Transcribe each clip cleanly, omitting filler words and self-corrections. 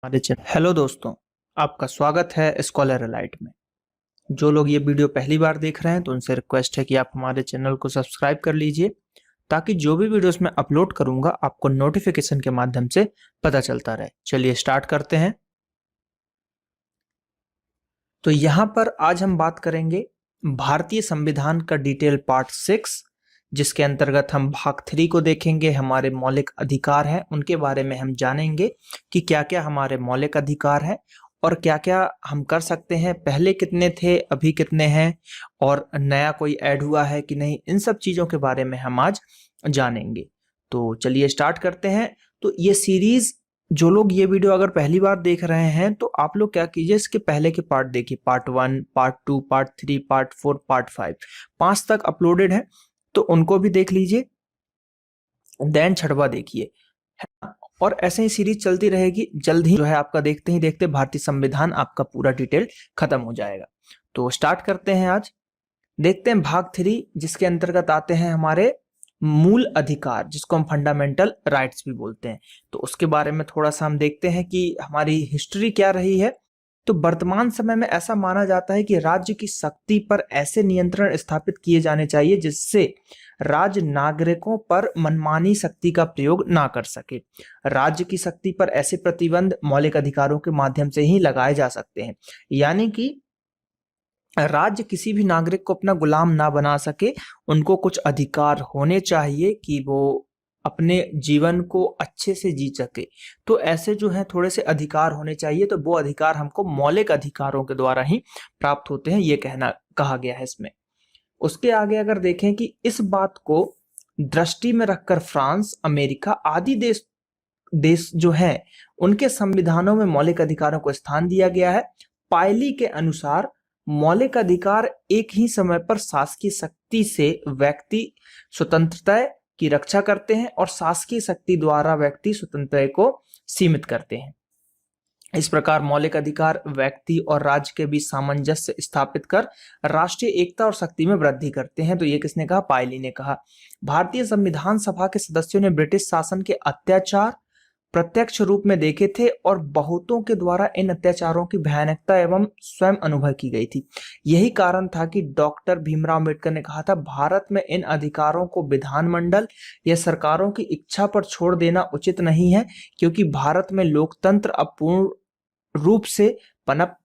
हमारे channel. Hello दोस्तों, आपका स्वागत है स्कॉलर एलाइट में। जो लोग ये वीडियो पहली बार देख रहे हैं तो उनसे रिक्वेस्ट है कि आप हमारे चैनल को सब्सक्राइब कर लीजिए ताकि जो भी वीडियोस मैं अपलोड करूंगा आपको नोटिफिकेशन के माध्यम से पता चलता रहे। चलिए स्टार्ट करते हैं। तो यहाँ पर आज हम बात करेंगे भारतीय संविधान का डिटेल पार्ट 6, जिसके अंतर्गत हम भाग 3 को देखेंगे। हमारे मौलिक अधिकार हैं, उनके बारे में हम जानेंगे कि क्या क्या हमारे मौलिक अधिकार हैं और क्या क्या हम कर सकते हैं, पहले कितने थे अभी कितने हैं और नया कोई ऐड हुआ है कि नहीं। इन सब चीज़ों के बारे में हम आज जानेंगे। तो चलिए स्टार्ट करते हैं। तो ये सीरीज, जो लोग ये वीडियो अगर पहली बार देख रहे हैं तो आप लोग क्या कीजिए, इसके पहले के पार्ट देखिए। Part 1, part 2, part 3, part 4, part 5, 5 तक अपलोडेड है, तो उनको भी देख लीजिए। देन छठवा देखिए, है ना। और ऐसे ही सीरीज चलती रहेगी। जल्द ही जो है आपका देखते ही देखते भारतीय संविधान आपका पूरा डिटेल खत्म हो जाएगा। तो स्टार्ट करते हैं। आज देखते हैं भाग 3, जिसके अंतर्गत आते हैं हमारे मूल अधिकार, जिसको हम फंडामेंटल राइट्स भी बोलते हैं। तो उसके बारे में थोड़ा सा हम देखते हैं कि हमारी हिस्ट्री क्या रही है। तो वर्तमान समय में ऐसा माना जाता है कि राज्य की शक्ति पर ऐसे नियंत्रण स्थापित किए जाने चाहिए जिससे राज्य नागरिकों पर मनमानी शक्ति का प्रयोग ना कर सके। राज्य की शक्ति पर ऐसे प्रतिबंध मौलिक अधिकारों के माध्यम से ही लगाए जा सकते हैं, यानी कि राज्य किसी भी नागरिक को अपना गुलाम ना बना सके। उनको कुछ अधिकार होने चाहिए कि वो अपने जीवन को अच्छे से जी सके। तो ऐसे जो है थोड़े से अधिकार होने चाहिए। तो वो अधिकार हमको मौलिक अधिकारों के द्वारा ही प्राप्त होते हैं, ये कहा गया है इसमें। उसके आगे अगर देखें कि इस बात को दृष्टि में रखकर फ्रांस, अमेरिका आदि देश जो है उनके संविधानों में मौलिक अधिकारों को स्थान दिया गया है। पायली के अनुसार मौलिक अधिकार एक ही समय पर शासकीय शक्ति से व्यक्ति स्वतंत्रता की रक्षा करते हैं और शासकीय शक्ति द्वारा व्यक्ति स्वतंत्रता को सीमित करते हैं। इस प्रकार मौलिक अधिकार व्यक्ति और राज्य के बीच सामंजस्य स्थापित कर राष्ट्रीय एकता और शक्ति में वृद्धि करते हैं। तो ये किसने कहा? पायली ने कहा। भारतीय संविधान सभा के सदस्यों ने ब्रिटिश शासन के अत्याचार प्रत्यक्ष रूप में देखे थे और बहुतों के द्वारा इन अत्याचारों की भयानकता एवं स्वयं अनुभव की गई थी। यही कारण था कि डॉक्टर भीमराव अम्बेडकर ने कहा था, भारत में इन अधिकारों को विधानमंडल या सरकारों की इच्छा पर छोड़ देना उचित नहीं है, क्योंकि भारत में लोकतंत्र अपूर्ण रूप से पनप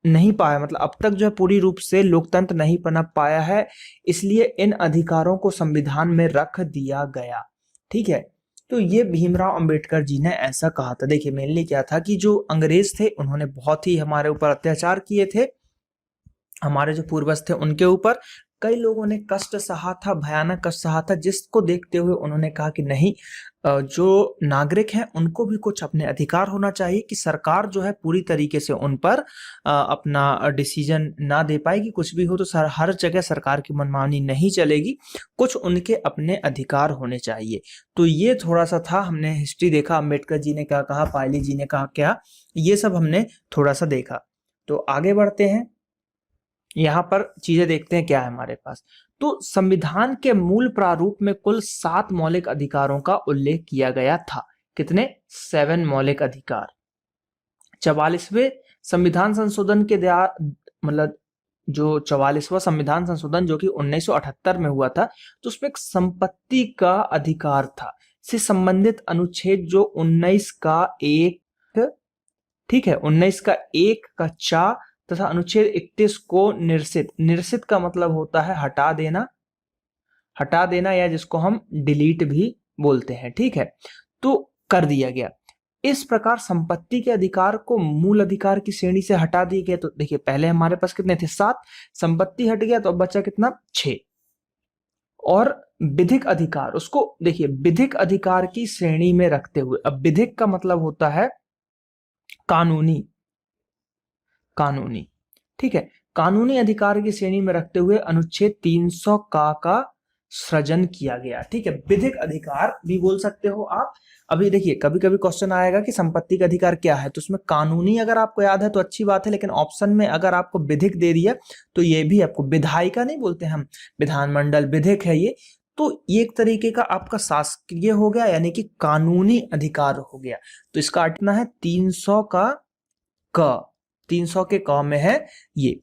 नहीं पाया, मतलब अब तक जो है पूरी रूप से लोकतंत्र नहीं पनप पाया है, इसलिए इन अधिकारों को संविधान में रख दिया गया। ठीक है, तो ये भीमराव अंबेडकर जी ने ऐसा कहा था। देखिए मेनली क्या था कि जो अंग्रेज थे उन्होंने बहुत ही हमारे ऊपर अत्याचार किए थे, हमारे जो पूर्वज थे उनके ऊपर कई लोगों ने कष्ट सहा था, भयानक कष्ट सहा था, जिसको देखते हुए उन्होंने कहा कि नहीं, जो नागरिक हैं उनको भी कुछ अपने अधिकार होना चाहिए, कि सरकार जो है पूरी तरीके से उन पर अपना डिसीजन ना दे पाएगी। कुछ भी हो तो हर जगह सरकार की मनमानी नहीं चलेगी, कुछ उनके अपने अधिकार होने चाहिए। तो ये थोड़ा सा था, हमने हिस्ट्री देखा, अम्बेडकर जी ने क्या कहा, पायली जी ने कहा क्या, ये सब हमने थोड़ा सा देखा। तो आगे बढ़ते हैं, यहाँ पर चीजें देखते हैं क्या है हमारे पास। तो संविधान के मूल प्रारूप में कुल 7 मौलिक अधिकारों का उल्लेख किया गया था। कितने? 7 मौलिक अधिकार। 44वें संविधान संशोधन के मतलब जो 44वां संविधान संशोधन जो कि 1978 में हुआ था, तो उसमें एक संपत्ति का अधिकार था, से संबंधित अनुच्छेद जो 19 का 1, ठीक है, 19 का 1 का 4 तथा अनुच्छेद 31 को निरसित का मतलब होता है हटा देना या जिसको हम डिलीट भी बोलते हैं। ठीक है, तो कर दिया गया। इस प्रकार संपत्ति के अधिकार को मूल अधिकार की श्रेणी से हटा दिए गए। तो देखिए पहले हमारे पास कितने थे? 7, संपत्ति हट गया तो अब बचा कितना? 6। और विधिक अधिकार, उसको देखिए विधिक अधिकार की श्रेणी में रखते हुए, अब विधिक का मतलब होता है कानूनी, ठीक है, कानूनी अधिकार की श्रेणी में रखते हुए अनुच्छेद 300 का सृजन किया गया। ठीक है, विधिक अधिकार भी बोल सकते हो आप। अभी देखिए कभी कभी क्वेश्चन आएगा कि संपत्ति का अधिकार क्या है, तो उसमें कानूनी अगर आपको याद है तो अच्छी बात है, लेकिन ऑप्शन में अगर आपको विधिक दे दिया तो ये भी आपको, विधायिका नहीं बोलते हम, विधानमंडल विधिक है ये, तो ये एक तरीके का आपका शासकीय हो गया, यानी कि कानूनी अधिकार हो गया। तो इसका अटना है 300 का क, 300 के क में है ये।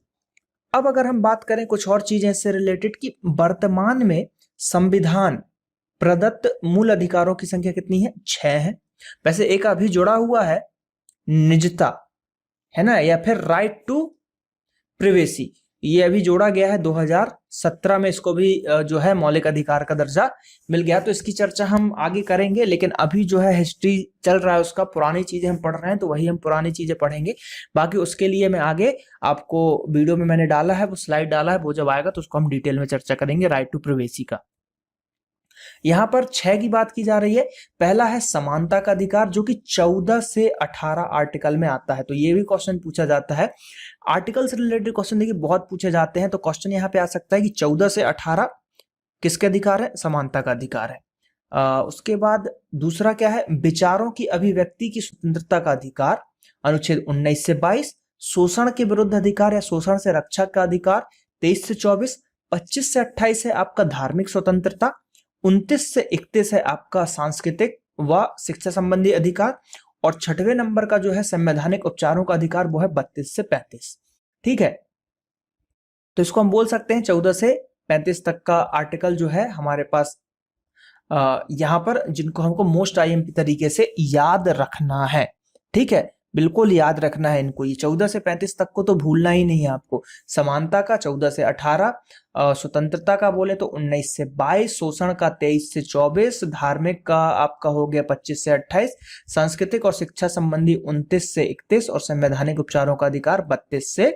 अब अगर हम बात करें कुछ और चीजें इससे रिलेटेड कि वर्तमान में संविधान प्रदत्त मूल अधिकारों की संख्या कितनी है? 6 है। वैसे एक अभी जुड़ा हुआ है निजता, है ना, या फिर राइट टू प्रिवेसी, ये अभी जोड़ा गया है 2017 में, इसको भी जो है मौलिक अधिकार का दर्जा मिल गया। तो इसकी चर्चा हम आगे करेंगे, लेकिन अभी जो है हिस्ट्री चल रहा है उसका, पुरानी चीजें हम पढ़ रहे हैं तो वही हम पुरानी चीजें पढ़ेंगे। बाकी उसके लिए मैं आगे आपको वीडियो में मैंने डाला है, वो स्लाइड डाला है, वो जब आएगा तो उसको हम डिटेल में चर्चा करेंगे राइट टू प्रिवेसी का। यहां पर 6 की बात की जा रही है। पहला है समानता का अधिकार, जो कि 14 से 18 आर्टिकल में आता है। तो ये भी क्वेश्चन पूछा जाता है, आर्टिकल से रिलेटेड क्वेश्चन देखिए बहुत पूछे जाते हैं। तो क्वेश्चन यहाँ पे आ सकता है कि 14 से 18 किसके अधिकार है? समानता का अधिकार है। उसके बाद दूसरा क्या है? विचारों की अभिव्यक्ति की स्वतंत्रता का अधिकार, अनुच्छेद 19 से 22। शोषण के विरुद्ध अधिकार या शोषण से रक्षा का अधिकार 23 से 24। 25 से 28 है आपका धार्मिक स्वतंत्रता। 29 से 31 है आपका सांस्कृतिक व शिक्षा संबंधी अधिकार। और 6वें नंबर का जो है संवैधानिक उपचारों का अधिकार, वो है 32 से 35। ठीक है, तो इसको हम बोल सकते हैं 14 से 35 तक का आर्टिकल जो है हमारे पास यहां पर, जिनको हमको मोस्ट आईएमपी तरीके से याद रखना है। ठीक है, बिल्कुल याद रखना है इनको, ये 14 से 35 तक को तो भूलना ही नहीं है आपको। समानता का 14 से 18, स्वतंत्रता का बोले तो 19 से 22, शोषण का 23 से 24, धार्मिक का आपका हो गया 25 से 28, सांस्कृतिक और शिक्षा संबंधी 29 से 31, और संवैधानिक उपचारों का अधिकार 32 से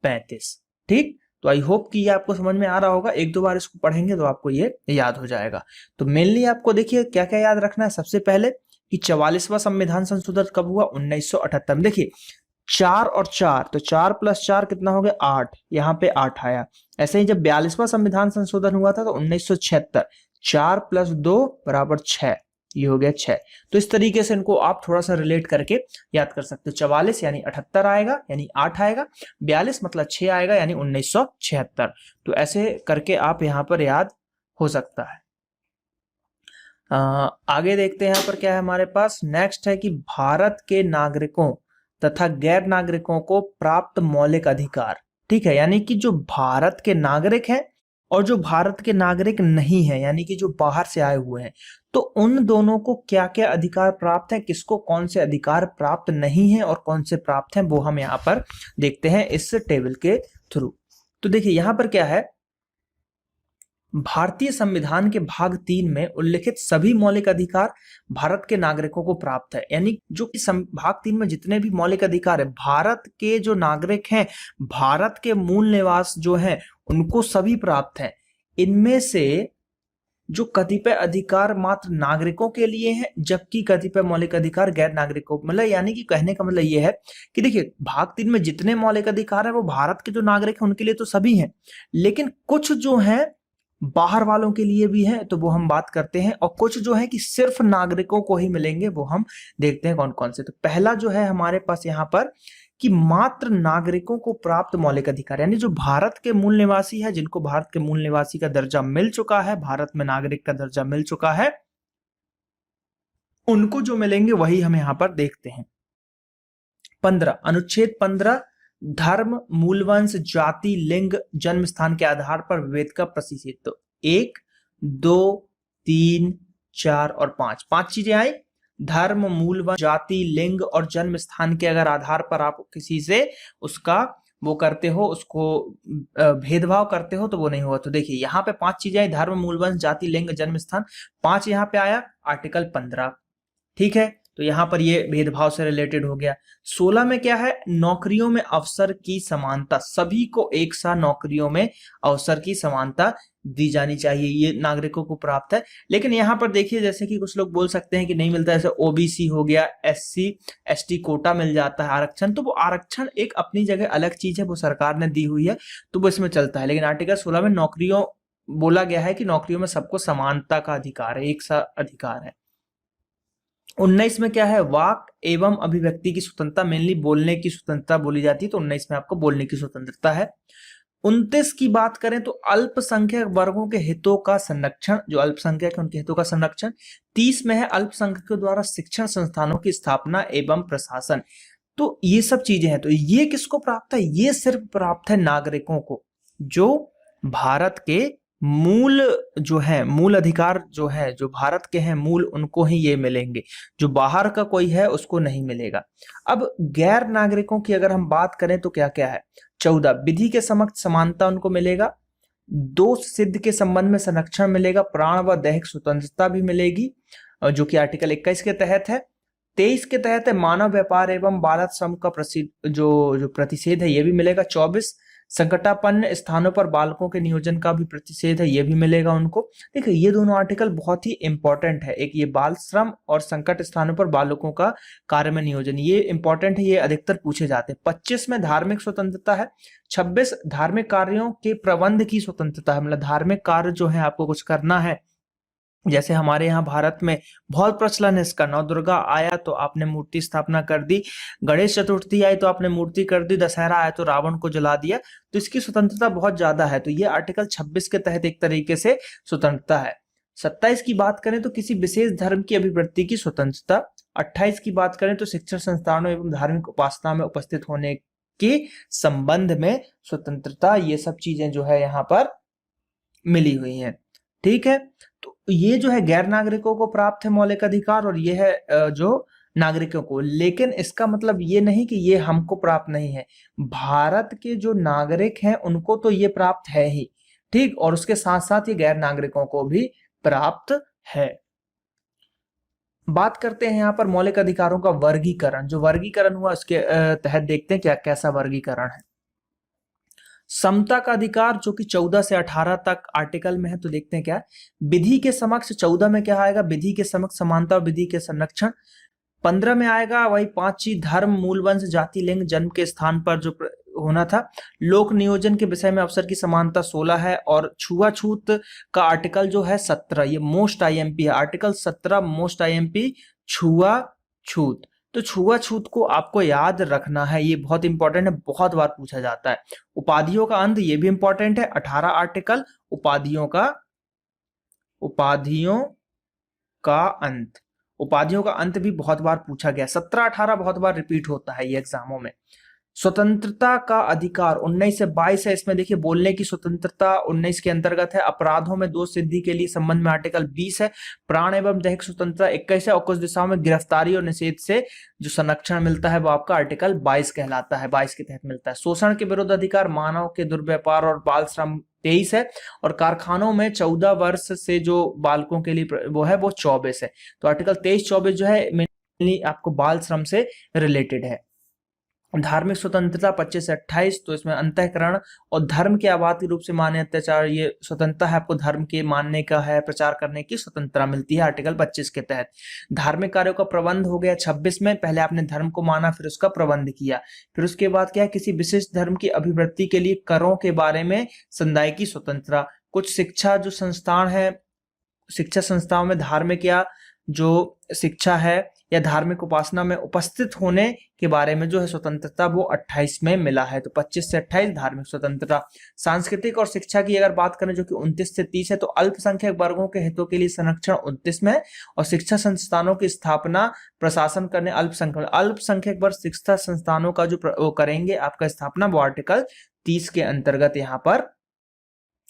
35। ठीक, तो आई होप कि ये आपको समझ में आ रहा होगा। एक दो बार इसको पढ़ेंगे तो आपको ये याद हो जाएगा। तो मेनली आपको देखिए क्या क्या याद रखना है। सबसे पहले कि 44वां संविधान संशोधन कब हुआ? 1978 में। देखिए 4 और 4, तो 4 + 4 कितना हो गया? 8, यहाँ पे 8 आया। ऐसे ही जब 42वां संविधान संशोधन हुआ था तो 1976, 4 + 2 = 6, ये हो गया 6। तो इस तरीके से इनको आप थोड़ा सा रिलेट करके याद कर सकते हो। 44 यानी 78 आएगा, यानी 8 आएगा। 42 मतलब 6 आएगा, यानी 1976। तो ऐसे करके आप यहाँ पर याद हो सकता है। आगे देखते हैं यहाँ पर क्या है हमारे पास। नेक्स्ट है कि भारत के नागरिकों तथा गैर नागरिकों को प्राप्त मौलिक अधिकार। ठीक है, यानी कि जो भारत के नागरिक हैं और जो भारत के नागरिक नहीं है, यानी कि जो बाहर से आए हुए हैं, तो उन दोनों को क्या क्या अधिकार प्राप्त है, किसको कौन से अधिकार प्राप्त नहीं है और कौन से प्राप्त हैं, वो हम यहाँ पर देखते हैं इस टेबल के थ्रू। तो देखिए यहाँ पर क्या है, भारतीय संविधान के भाग 3 में उल्लिखित सभी मौलिक अधिकार भारत के नागरिकों को प्राप्त है। यानी जो कि भाग 3 में जितने भी मौलिक अधिकार है, भारत के जो नागरिक हैं, भारत के मूल निवास जो हैं, उनको सभी प्राप्त हैं। इनमें से जो कतिपय अधिकार मात्र नागरिकों के लिए हैं, जबकि कतिपय मौलिक अधिकार गैर नागरिकों, मतलब यानी कि कहने का मतलब ये है कि देखिए भाग 3 में जितने मौलिक अधिकार है वो भारत के जो नागरिक हैं उनके लिए तो सभी हैं, लेकिन कुछ जो हैं बाहर वालों के लिए भी है, तो वो हम बात करते हैं। और कुछ जो है कि सिर्फ नागरिकों को ही मिलेंगे, वो हम देखते हैं कौन कौन से। तो पहला जो है हमारे पास यहाँ पर कि मात्र नागरिकों को प्राप्त मौलिक अधिकार, यानी जो भारत के मूल निवासी है, जिनको भारत के मूल निवासी का दर्जा मिल चुका है, भारत में नागरिक का दर्जा मिल चुका है, उनको जो मिलेंगे वही हम यहाँ पर देखते हैं। 15, अनुच्छेद 15, धर्म, मूलवंश, जाति, लिंग, जन्म स्थान के आधार पर विभेद का प्रतिषेध। तो 1, 2, 3, 4 और 5, 5 चीजें आई। धर्म, मूलवंश, जाति, लिंग और जन्म स्थान के अगर आधार पर आप किसी से उसका वो करते हो, उसको भेदभाव करते हो, तो वो नहीं होगा। तो देखिए यहाँ पे 5 चीजें आई, धर्म, मूलवंश, जाति, लिंग, जन्म स्थान, 5 यहाँ पे आया आर्टिकल 15। ठीक है, तो यहां पर ये भेदभाव से रिलेटेड हो गया। 16 में क्या है? नौकरियों में अवसर की समानता, सभी को एक साथ नौकरियों में अवसर की समानता दी जानी चाहिए, ये नागरिकों को प्राप्त है। लेकिन यहाँ पर देखिए, जैसे कि कुछ लोग बोल सकते हैं कि नहीं मिलता, जैसे ओबीसी हो गया, एससी एसटी कोटा मिल जाता है आरक्षण, तो वो आरक्षण एक अपनी जगह अलग चीज है, वो सरकार ने दी हुई है, तो वो इसमें चलता है। लेकिन आर्टिकल 16 में नौकरियों बोला गया है कि नौकरियों में सबको समानता का अधिकार है, एक सा अधिकार है। 19 में क्या है? वाक एवं अभिव्यक्ति की स्वतंत्रता, मेनली बोलने की स्वतंत्रता बोली जाती है, तो 19 में आपको बोलने की स्वतंत्रता है। 29 की बात करें तो अल्पसंख्यक वर्गों के हितों का संरक्षण, जो अल्पसंख्यक है उनके हितों का संरक्षण। 30 में है अल्पसंख्यकों द्वारा शिक्षण संस्थानों की स्थापना एवं प्रशासन। तो ये सब चीजें हैं। तो ये किसको प्राप्त है? ये सिर्फ प्राप्त है नागरिकों को, जो भारत के मूल जो है, मूल अधिकार जो है, जो भारत के हैं मूल, उनको ही ये मिलेंगे। जो बाहर का कोई है उसको नहीं मिलेगा। अब गैर नागरिकों की अगर हम बात करें तो क्या क्या है? 14 विधि के समक्ष समानता उनको मिलेगा, दोष सिद्ध के संबंध में संरक्षण मिलेगा, प्राण व दैहिक स्वतंत्रता भी मिलेगी, जो कि आर्टिकल 21 के तहत है। 23 के तहत है मानव व्यापार एवं बाल श्रम का जो प्रतिषेध है ये भी मिलेगा। 24 संकटापन्न स्थानों पर बालकों के नियोजन का भी प्रतिषेध है, ये भी मिलेगा उनको। देखिए ये दोनों आर्टिकल बहुत ही इंपॉर्टेंट है। एक ये बाल श्रम और संकट स्थानों पर बालकों का कार्य में नियोजन, ये इंपॉर्टेंट है, ये अधिकतर पूछे जाते हैं। 25 में धार्मिक स्वतंत्रता है। 26 धार्मिक कार्यों के प्रबंध की स्वतंत्रता है, मतलब धार्मिक कार्य जो है आपको कुछ करना है, जैसे हमारे यहाँ भारत में बहुत प्रचलन है इसका। नवदुर्गा आया तो आपने मूर्ति स्थापना कर दी, गणेश चतुर्थी आई तो आपने मूर्ति कर दी, दशहरा आया तो रावण को जला दिया। तो इसकी स्वतंत्रता बहुत ज्यादा है। तो ये आर्टिकल 26 के तहत एक तरीके से स्वतंत्रता है। 27 की बात करें तो किसी विशेष धर्म की अभिवृत्ति की स्वतंत्रता। 28 की बात करें तो शिक्षण संस्थानों एवं धार्मिक उपासना में उपस्थित होने के संबंध में स्वतंत्रता। ये सब चीजें जो है यहाँ पर मिली हुई हैं। ठीक है, तो ये जो है गैर नागरिकों को प्राप्त है मौलिक अधिकार, और ये है जो नागरिकों को। लेकिन इसका मतलब ये नहीं कि ये हमको प्राप्त नहीं है। भारत के जो नागरिक हैं उनको तो ये प्राप्त है ही, ठीक, और उसके साथ साथ ये गैर नागरिकों को भी प्राप्त है। बात करते हैं यहाँ पर मौलिक अधिकारों का वर्गीकरण। जो वर्गीकरण हुआ उसके तहत देखते हैं क्या कैसा वर्गीकरण है। समता का अधिकार जो कि 14 से 18 तक आर्टिकल में है, तो देखते हैं क्या है। विधि के समक्ष 14 में क्या आएगा? विधि के समक्ष समानता और विधि के संरक्षण। 15 में आएगा वही 5 चीज, धर्म, मूल वंश, जाति, लिंग, जन्म के स्थान पर जो होना था। लोक नियोजन के विषय में अवसर की समानता 16 है। और छुआछूत का आर्टिकल जो है 17, ये मोस्ट आईएमपी है। आर्टिकल 17 मोस्ट आईएमपी, छुआछूत। तो छुआछूत को आपको याद रखना है, ये बहुत इंपॉर्टेंट है, बहुत बार पूछा जाता है। उपाधियों का अंत, ये भी इंपॉर्टेंट है। 18 आर्टिकल उपाधियों का अंत, उपाधियों का अंत भी बहुत बार पूछा गया। 17 18 बहुत बार रिपीट होता है ये एग्जामों में। स्वतंत्रता का अधिकार 19 से 22 है। इसमें देखिए बोलने की स्वतंत्रता 19 के अंतर्गत है। अपराधों में दोष सिद्धि के लिए संबंध में आर्टिकल 20 है। प्राण एवं दैहिक स्वतंत्रता 21 है। और कुछ दिशाओं में गिरफ्तारी और निषेध से जो संरक्षण मिलता है वो आपका आर्टिकल 22 कहलाता है, 22 के तहत मिलता है। शोषण के विरुद्ध अधिकार, मानव के दुर्व्यापार और बाल श्रम 23 है। और कारखानों में 14 वर्ष से जो बालकों के लिए वो है वो 24 है। तो आर्टिकल 23-24 जो है मेनली आपको बाल श्रम से रिलेटेड है। धार्मिक स्वतंत्रता 25 से 28, तो इसमें अंतःकरण और धर्म के आबादी रूप से मान्य अत्याचार, ये स्वतंत्रता है, आपको धर्म के मानने का है, प्रचार करने की स्वतंत्रता मिलती है आर्टिकल 25 के तहत। धार्मिक कार्यों का प्रबंध हो गया 26 में। पहले आपने धर्म को माना फिर उसका प्रबंध किया। फिर उसके बाद क्या है, किसी विशिष्ट धर्म की अभिवृत्ति के लिए करों के बारे में समुदाय की स्वतंत्रता। कुछ शिक्षा जो संस्थान है, शिक्षा संस्थाओं में धार्मिक या जो शिक्षा है या धार्मिक उपासना में उपस्थित होने के बारे में जो है स्वतंत्रता वो 28 में मिला है। तो 25 से 28 धार्मिक स्वतंत्रता। सांस्कृतिक और शिक्षा की अगर बात करें जो कि 29 से 30 है, तो अल्पसंख्यक वर्गों के हितों के लिए संरक्षण 29 में है। और शिक्षा संस्थानों की स्थापना, प्रशासन करने अल्पसंख्यक वर्ग शिक्षा संस्थानों का जो वो करेंगे आपका स्थापना, वो आर्टिकल 30 के अंतर्गत यहाँ पर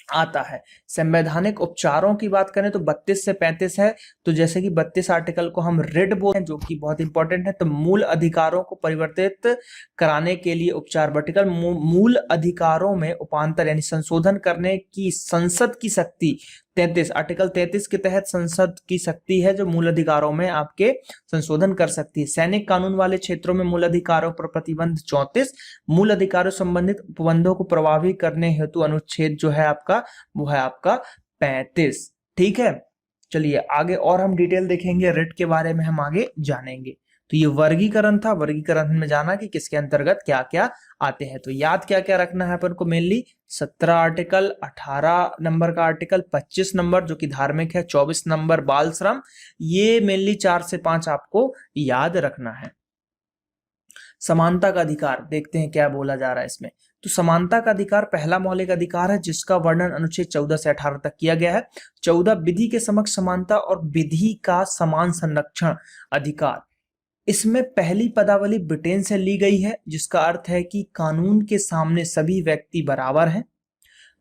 आता है। संवैधानिक उपचारों की बात करें तो 32 से 35 है। तो जैसे कि 32 आर्टिकल को हम रिट बोलते हैं जो कि बहुत इंपॉर्टेंट है। तो मूल अधिकारों को परिवर्तित कराने के लिए उपचार, वर्टिकल मूल अधिकारों में उपांतर यानी संशोधन करने की संसद की शक्ति 33, आर्टिकल 33 के तहत संसद की शक्ति है जो मूल अधिकारों में आपके संशोधन कर सकती है। सैनिक कानून वाले क्षेत्रों में मूल अधिकारों पर प्रतिबंध 34, मूल अधिकारों संबंधित उपबंधों को प्रभावी करने हेतु अनुच्छेद जो है आपका वो है आपका 35। ठीक है, चलिए आगे और हम डिटेल देखेंगे, रिट के बारे में हम आगे जानेंगे। तो ये वर्गीकरण था, वर्गीकरण में जाना कि किसके अंतर्गत क्या क्या आते हैं। तो याद क्या क्या रखना है अपन को, मेनली 17 आर्टिकल, 18 नंबर का आर्टिकल, 25 नंबर जो कि धार्मिक है, 24 नंबर बाल श्रम, ये मेनली 4 से 5 आपको याद रखना है। समानता का अधिकार देखते हैं क्या बोला जा रहा है इसमें। तो समानता का अधिकार पहला मौलिक अधिकार है जिसका वर्णन अनुच्छेद 14 से 18 तक किया गया है। 14 विधि के समक्ष समानता और विधि का समान संरक्षण अधिकार। इसमें पहली पदावली ब्रिटेन से ली गई है जिसका अर्थ है कि कानून के सामने सभी व्यक्ति बराबर हैं।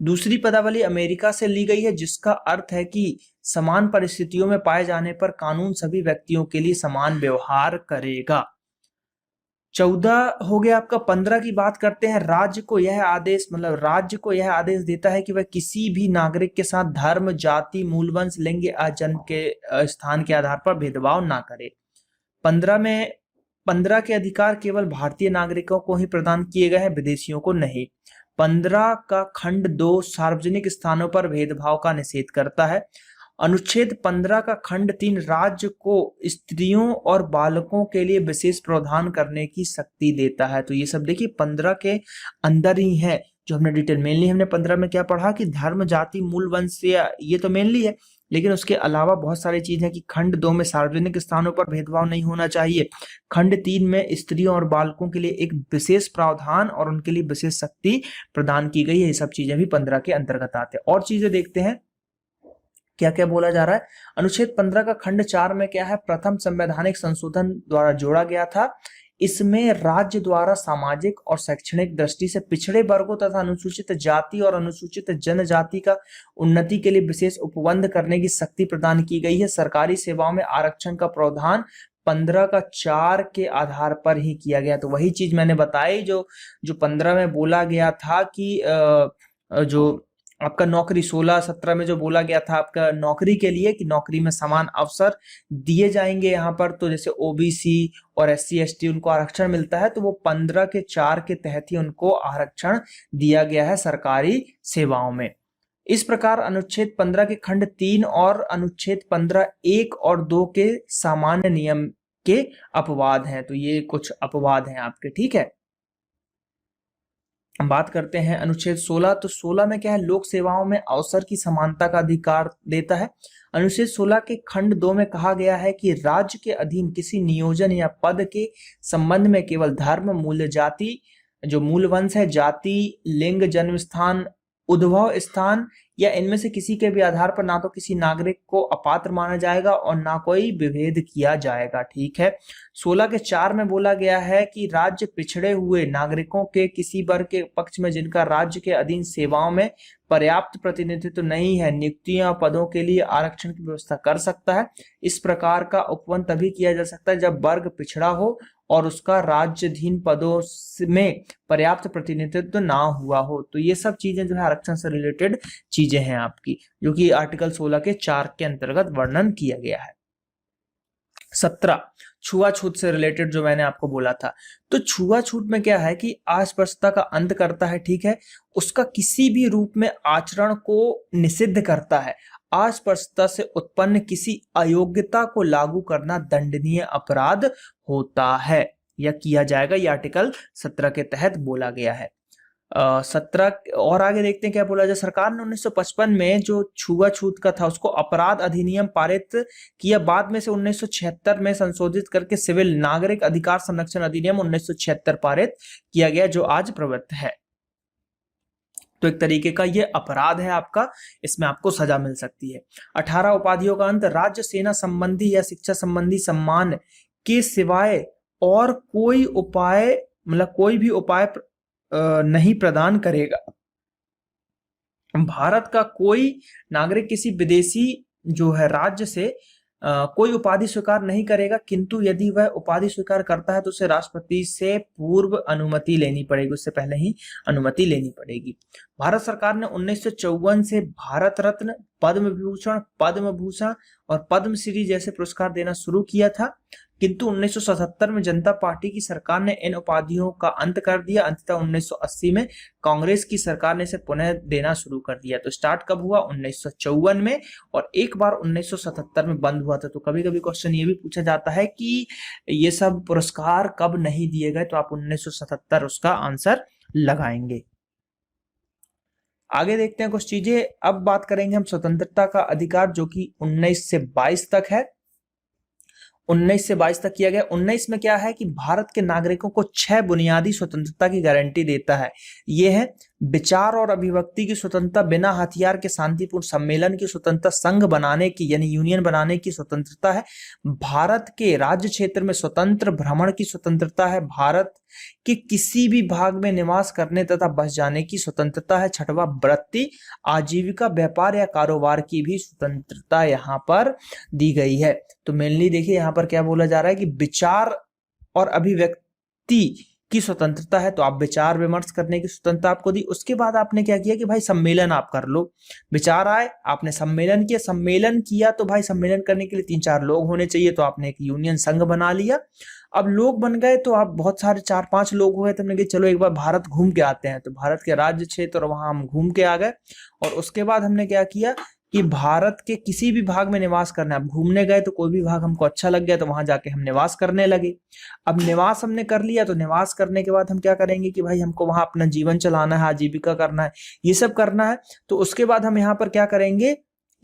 दूसरी पदावली अमेरिका से ली गई है जिसका अर्थ है कि समान परिस्थितियों में पाए जाने पर कानून सभी व्यक्तियों के लिए समान व्यवहार करेगा। 14 हो गया आपका। 15 की बात करते हैं। राज्य को यह आदेश देता है कि वह किसी भी नागरिक के साथ धर्म, जाति, मूलवंश, लिंग या जन्म के स्थान के आधार पर भेदभाव ना करे। 15 के अधिकार केवल भारतीय नागरिकों को ही प्रदान किए गए हैं, विदेशियों को नहीं। 15 का खंड 2 सार्वजनिक स्थानों पर भेदभाव का निषेध करता है। अनुच्छेद 15 का खंड 3 राज्य को स्त्रियों और बालकों के लिए विशेष प्रावधान करने की शक्ति देता है। तो ये सब देखिए 15 के अंदर ही है जो हमने डिटेल। मेनली हमने 15 में क्या पढ़ा कि धर्म, जाति, मूल वंश या ये तो मेनली है, लेकिन उसके अलावा बहुत सारी चीज है कि खंड 2 में सार्वजनिक स्थानों पर भेदभाव नहीं होना चाहिए। खंड 3 में स्त्रियों और बालकों के लिए एक विशेष प्रावधान और उनके लिए विशेष शक्ति प्रदान की गई है। ये सब चीजें भी 15 के अंतर्गत आते हैं। और चीजें देखते हैं क्या क्या बोला जा रहा है। अनुच्छेद 15 का खंड 4 में क्या है, प्रथम संवैधानिक संशोधन द्वारा जोड़ा गया था। इसमें राज्य द्वारा सामाजिक और शैक्षणिक दृष्टि से पिछड़े वर्गों तथा अनुसूचित जाति और अनुसूचित जनजाति का उन्नति के लिए विशेष उपबंध करने की शक्ति प्रदान की गई है। सरकारी सेवाओं में आरक्षण का प्रावधान 15 का 4 के आधार पर ही किया गया। तो वही चीज मैंने बताई जो 15 में बोला गया था कि जो आपका नौकरी 16-17 में जो बोला गया था आपका नौकरी के लिए कि नौकरी में समान अवसर दिए जाएंगे यहाँ पर। तो जैसे ओबीसी और एससी एसटी उनको आरक्षण मिलता है, तो वो 15 के 4 के तहत ही उनको आरक्षण दिया गया है सरकारी सेवाओं में। इस प्रकार अनुच्छेद 15 के खंड 3 और अनुच्छेद 15 1 और 2 के सामान्य नियम के अपवाद हैं। तो ये कुछ अपवाद हैं आपके, ठीक है। हम बात करते हैं अनुच्छेद 16। तो 16 में क्या है, लोक सेवाओं में अवसर की समानता का अधिकार देता है। अनुच्छेद 16 के खंड 2 में कहा गया है कि राज्य के अधीन किसी नियोजन या पद के संबंध में केवल धर्म, मूल्य, जाति, जो मूल वंश है, जाति, लिंग, जन्म स्थान, उद्भव स्थान या इनमें से किसी के भी आधार पर ना तो किसी नागरिक को अपात्र माना जाएगा और ना कोई विभेद किया जाएगा, ठीक है। 16 के 4 में बोला गया है कि राज्य पिछड़े हुए नागरिकों के किसी वर्ग के पक्ष में जिनका राज्य के अधीन सेवाओं में पर्याप्त प्रतिनिधित्व नहीं है, नियुक्तियां पदों के लिए आरक्षण की व्यवस्था कर सकता है। इस प्रकार का उपवन तभी किया जा सकता है जब वर्ग पिछड़ा हो और उसका राज्याधीन पदों में पर्याप्त प्रतिनिधित्व ना हुआ हो। तो ये सब चीजें जो है आरक्षण से रिलेटेड चीजें हैं आपकी, जो कि आर्टिकल 16 के 4 के अंतर्गत वर्णन किया गया है। 17 छुआछूत से रिलेटेड जो मैंने आपको बोला था। तो छुआछूत में क्या है कि अस्पृश्यता का अंत करता है, ठीक है। उसका किसी भी रूप में आचरण को निषिद्ध करता है। अस्पृश्यता से उत्पन्न किसी अयोग्यता को लागू करना दंडनीय अपराध होता है या किया जाएगा। ये आर्टिकल 17 के तहत बोला गया है। 17 और आगे देखते हैं क्या बोला जाए। सरकार ने 1955 में जो छुआछूत का था उसको अपराध अधिनियम पारित किया। बाद में से 1976 में संशोधित करके सिविल नागरिक अधिकार संरक्षण अधिनियम 1976 पारित किया गया जो आज प्रवृत्त है। तो एक तरीके का ये अपराध है आपका, इसमें आपको सजा मिल सकती है। 18 उपाधियों का अंत। राज्य, सेना संबंधी या शिक्षा संबंधी सम्मान के सिवाय और कोई भी उपाय नहीं प्रदान करेगा। भारत का कोई नागरिक किसी विदेशी जो है राज्य से कोई उपाधि स्वीकार नहीं करेगा, किंतु यदि वह उपाधि स्वीकार करता है तो उसे राष्ट्रपति से पूर्व अनुमति लेनी पड़ेगी, उससे पहले ही अनुमति लेनी पड़ेगी। भारत सरकार ने 1954 से भारत रत्न, पद्म विभूषण, पद्म भूषण और पद्मश्री जैसे पुरस्कार देना शुरू किया था, किंतु 1977 में जनता पार्टी की सरकार ने इन उपाधियों का अंत कर दिया। अंततः 1980 में कांग्रेस की सरकार ने इसे पुनः देना शुरू कर दिया। तो स्टार्ट कब हुआ, 1954 में, और एक बार 1977 में बंद हुआ था। तो कभी कभी क्वेश्चन ये भी पूछा जाता है कि ये सब पुरस्कार कब नहीं दिए गए, तो आप 1977 उसका आंसर लगाएंगे। आगे देखते हैं कुछ चीजें। अब बात करेंगे हम स्वतंत्रता का अधिकार जो कि 19 से 22 तक है। 19 से 22 तक किया गया। 19 में क्या है कि भारत के नागरिकों को 6 बुनियादी स्वतंत्रता की गारंटी देता है। ये है विचार और अभिव्यक्ति की स्वतंत्रता, बिना हथियार के शांतिपूर्ण सम्मेलन की स्वतंत्रता, संघ बनाने की यानी यूनियन बनाने की स्वतंत्रता है, भारत के राज्य क्षेत्र में स्वतंत्र भ्रमण की स्वतंत्रता है, भारत के किसी भी भाग में निवास करने तथा बस जाने की स्वतंत्रता है, छठवां वृत्ति, आजीविका, व्यापार या कारोबार की भी स्वतंत्रता यहाँ पर दी गई है। तो मेनली देखिए यहाँ पर क्या बोला जा रहा है कि विचार और अभिव्यक्ति की स्वतंत्रता है, तो आप विचार विमर्श करने की स्वतंत्रता आपको दी। उसके बाद आपने क्या किया कि भाई सम्मेलन आप कर लो, विचार आए आपने सम्मेलन किया, सम्मेलन किया तो भाई सम्मेलन करने के लिए 3-4 लोग होने चाहिए, तो आपने एक यूनियन संघ बना लिया। अब लोग बन गए तो आप बहुत सारे 4-5 लोग हो गए, तो हमने कहा चलो एक बार भारत घूम के आते हैं, तो भारत के राज्य क्षेत्र और वहां हम घूम के आ गए। और उसके बाद हमने क्या किया कि भारत के किसी भी भाग में निवास करना है, अब घूमने गए तो कोई भी भाग हमको अच्छा लग गया तो वहां जाके हम निवास करने लगे। अब निवास हमने कर लिया, तो निवास करने के बाद हम क्या करेंगे कि भाई हमको वहां अपना जीवन चलाना है, आजीविका करना है, ये सब करना है। तो उसके बाद हम यहाँ पर क्या करेंगे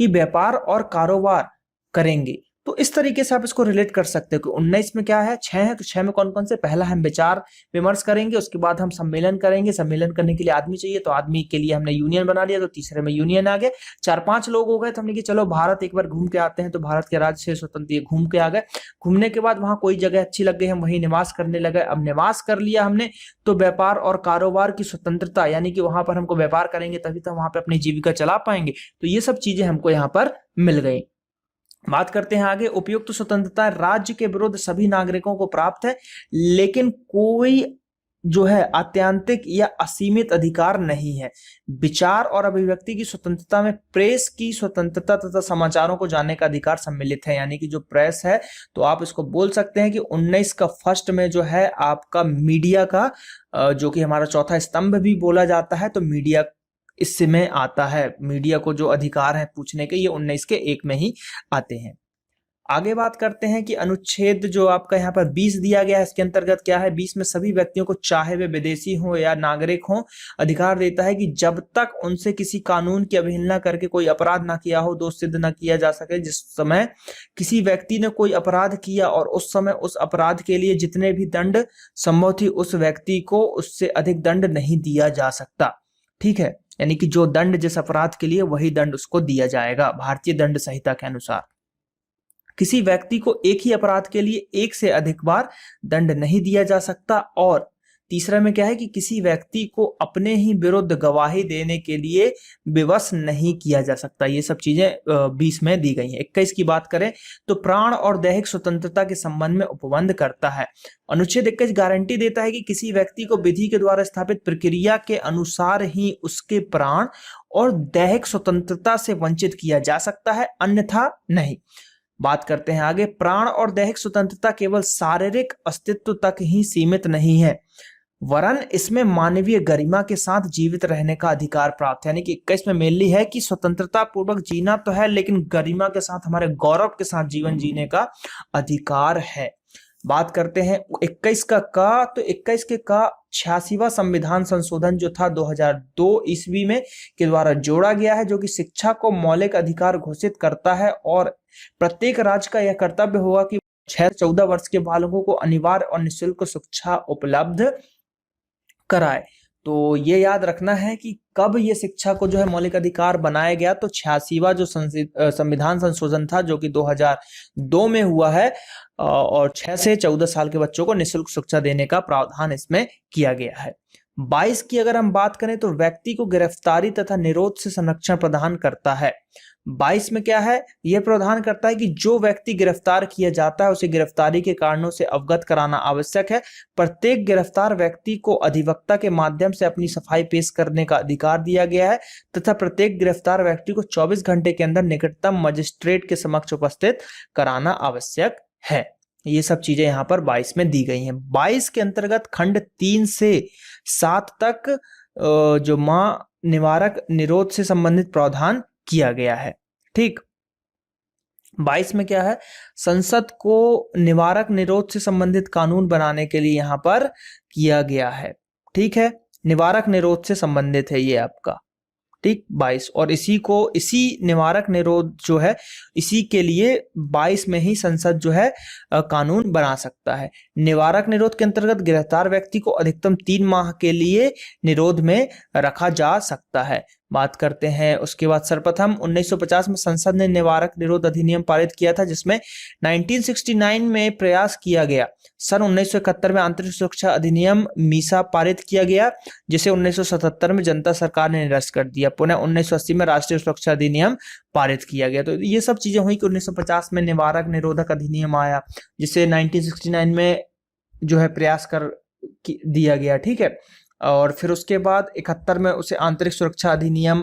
कि व्यापार और कारोबार करेंगे। तो इस तरीके से आप इसको रिलेट कर सकते हो कि 19 में क्या है, 6 है, तो 6 में कौन कौन से, पहला हम विचार विमर्श करेंगे, उसके बाद हम सम्मेलन करेंगे, सम्मेलन करने के लिए आदमी चाहिए, तो आदमी के लिए हमने यूनियन बना लिया, तो तीसरे में यूनियन आ गए, 4-5 लोग हो गए, तो हमने कि चलो भारत एक बार घूम के आते हैं, तो भारत के राज्य से स्वतंत्र घूम के आ गए। घूमने के बाद वहां कोई जगह अच्छी लग गई, हम वहीं निवास करने लगे। अब निवास कर लिया हमने, तो व्यापार और कारोबार की स्वतंत्रता, यानी कि वहां पर हमको व्यापार करेंगे तभी तो वहां पर अपनी जीविका चला पाएंगे, तो ये सब चीजें हमको यहाँ पर मिल गई। बात करते हैं आगे, उपयुक्त स्वतंत्रता राज्य के विरुद्ध सभी नागरिकों को प्राप्त है, लेकिन कोई जो है आत्यांतिक या असीमित अधिकार नहीं है। विचार और अभिव्यक्ति की स्वतंत्रता में प्रेस की स्वतंत्रता तथा समाचारों को जानने का अधिकार सम्मिलित है, यानी कि जो प्रेस है, तो आप इसको बोल सकते हैं कि 19 का फर्स्ट में जो है आपका मीडिया का जो कि हमारा चौथा स्तंभ भी बोला जाता है, तो मीडिया इसमें आता है। मीडिया को जो अधिकार है पूछने के, ये 19 के 1 में ही आते हैं। आगे बात करते हैं कि अनुच्छेद जो आपका यहाँ पर 20 दिया गया है, इसके अंतर्गत क्या है, 20 में सभी व्यक्तियों को चाहे वे विदेशी हो या नागरिक हो अधिकार देता है कि जब तक उनसे किसी कानून की अवहेलना करके कोई अपराध ना किया हो, दोष सिद्ध ना किया जा सके। जिस समय किसी व्यक्ति ने कोई अपराध किया और उस समय उस अपराध के लिए जितने भी दंड संभव थी, उस व्यक्ति को उससे अधिक दंड नहीं दिया जा सकता। ठीक है, यानी कि जो दंड जिस अपराध के लिए वही दंड उसको दिया जाएगा भारतीय दंड संहिता के अनुसार। किसी व्यक्ति को एक ही अपराध के लिए एक से अधिक बार दंड नहीं दिया जा सकता। और तीसरा में क्या है कि किसी व्यक्ति को अपने ही विरुद्ध गवाही देने के लिए विवश नहीं किया जा सकता। ये सब चीजें 20 में दी गई हैं। 21 की बात करें तो प्राण और दैहिक स्वतंत्रता के संबंध में उपबंध करता है। अनुच्छेद 21 गारंटी देता है कि किसी व्यक्ति को विधि के द्वारा स्थापित प्रक्रिया के अनुसार ही उसके प्राण और दैहिक स्वतंत्रता से वंचित किया जा सकता है, अन्यथा नहीं। बात करते हैं आगे, प्राण और दैहिक स्वतंत्रता केवल शारीरिक अस्तित्व तक ही सीमित नहीं है, वरन इसमें मानवीय गरिमा के साथ जीवित रहने का अधिकार प्राप्त है। यानी कि 21 में मेनली है कि स्वतंत्रता पूर्वक जीना तो है, लेकिन गरिमा के साथ, हमारे गौरव के साथ जीवन जीने का अधिकार है। बात करते हैं 21 का तो 21 के का 86वां संविधान संशोधन जो था 2002 ईस्वी में के द्वारा जोड़ा गया है, जो कि शिक्षा को मौलिक अधिकार घोषित करता है और प्रत्येक राज्य का यह कर्तव्य होगा कि 6 से 14 वर्ष के बालकों को अनिवार्य और निःशुल्क शिक्षा उपलब्ध कराए। तो ये याद रखना है कि कब ये शिक्षा को जो है मौलिक अधिकार बनाया गया, तो 86वां जो संविधान संशोधन था जो कि 2002 में हुआ है, और 6 से 14 साल के बच्चों को निःशुल्क शिक्षा देने का प्रावधान इसमें किया गया है। 22 की अगर हम बात करें तो व्यक्ति को गिरफ्तारी तथा निरोध से संरक्षण प्रदान करता है। 22 में क्या है, यह प्रावधान करता है कि जो व्यक्ति गिरफ्तार किया जाता है उसे गिरफ्तारी के कारणों से अवगत कराना आवश्यक है। प्रत्येक गिरफ्तार व्यक्ति को अधिवक्ता के माध्यम से अपनी सफाई पेश करने का अधिकार दिया गया है तथा प्रत्येक गिरफ्तार व्यक्ति को 24 घंटे के अंदर निकटतम मजिस्ट्रेट के समक्ष उपस्थित कराना आवश्यक है। ये सब चीजें यहाँ पर 22 में दी गई हैं। 22 के अंतर्गत खंड 3 से 7 तक जो मां निवारक निरोध से संबंधित प्रावधान किया गया है। ठीक, 22 में क्या है, संसद को निवारक निरोध से संबंधित कानून बनाने के लिए यहां पर किया गया है। ठीक है, निवारक निरोध से संबंधित है ये आपका। ठीक 22, और इसी निवारक निरोध जो है, इसी के लिए 22 में ही संसद जो है कानून बना सकता है। निवारक निरोध के अंतर्गत गिरफ्तार व्यक्ति को अधिकतम 3 माह के लिए निरोध में रखा जा सकता है। बात करते हैं उसके बाद सर्वप्रथम 1950 में संसद ने निवारक निरोध अधिनियम पारित किया था, जिसमें 1969 में प्रयास किया गया। सन 1971 में आंतरिक सुरक्षा अधिनियम मीसा पारित किया गया, जिसे 1977 में जनता सरकार ने निरस्त कर दिया। पुनः 1980 में राष्ट्रीय सुरक्षा अधिनियम पारित किया गया। तो ये सब चीजें हुई कि 1950 में निवारक निरोधक अधिनियम आया, जिसे 1969 में जो है प्रयास कर दिया गया, ठीक है। और फिर उसके बाद 71 में उसे आंतरिक सुरक्षा अधिनियम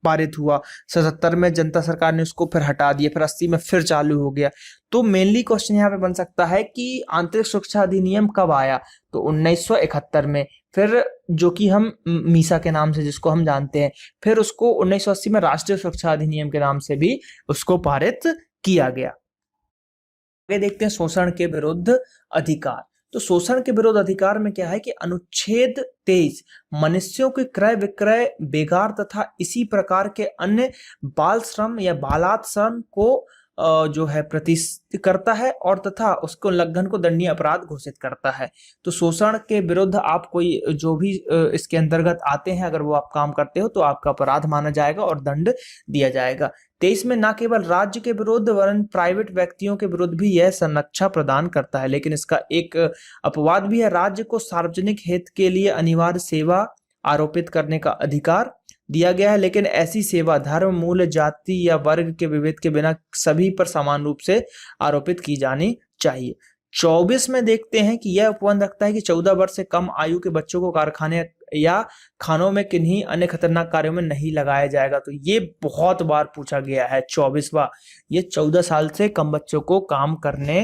पारित हुआ। 77 में जनता सरकार ने उसको फिर हटा दिया, फिर 80 में फिर चालू हो गया। तो मेनली क्वेश्चन यहाँ पे बन सकता है कि आंतरिक सुरक्षा अधिनियम कब आया, तो 1971 में, फिर जो कि हम मीसा के नाम से जिसको हम जानते हैं, फिर उसको 1980 में राष्ट्रीय सुरक्षा अधिनियम के नाम से भी उसको पारित किया गया। आगे देखते हैं शोषण के विरुद्ध अधिकार। तो शोषण के विरुद्ध अधिकार में क्या है कि अनुच्छेद 23 मनुष्यों के क्रय विक्रय, बेगार तथा इसी प्रकार के अन्य बाल श्रम या बालात श्रम को जो है प्रतिष्ठित करता है और तथा उसको उल्लंघन को दंडनीय अपराध घोषित करता है। तो शोषण के विरुद्ध आप कोई जो भी इसके अंतर्गत आते हैं, अगर वो आप काम करते हो तो आपका अपराध माना जाएगा और दंड दिया जाएगा। 23 में न केवल राज्य के विरुद्ध वरन प्राइवेट व्यक्तियों के विरुद्ध भी यह संरक्षा प्रदान करता है, लेकिन इसका एक अपवाद भी है। राज्य को सार्वजनिक हित के लिए अनिवार्य सेवा आरोपित करने का अधिकार दिया गया है, लेकिन ऐसी सेवा धर्म, मूल, जाति या वर्ग के विभेद के बिना सभी पर समान रूप से आरोपित की जानी चाहिए। 24 में देखते हैं कि यह उपबंध रखता है कि 14 वर्ष से कम आयु के बच्चों को कारखाने या खानों में किन्हीं अन्य खतरनाक कार्यों में नहीं लगाया जाएगा। तो ये बहुत बार पूछा गया है 24वां, ये 14 साल से कम बच्चों को काम करने,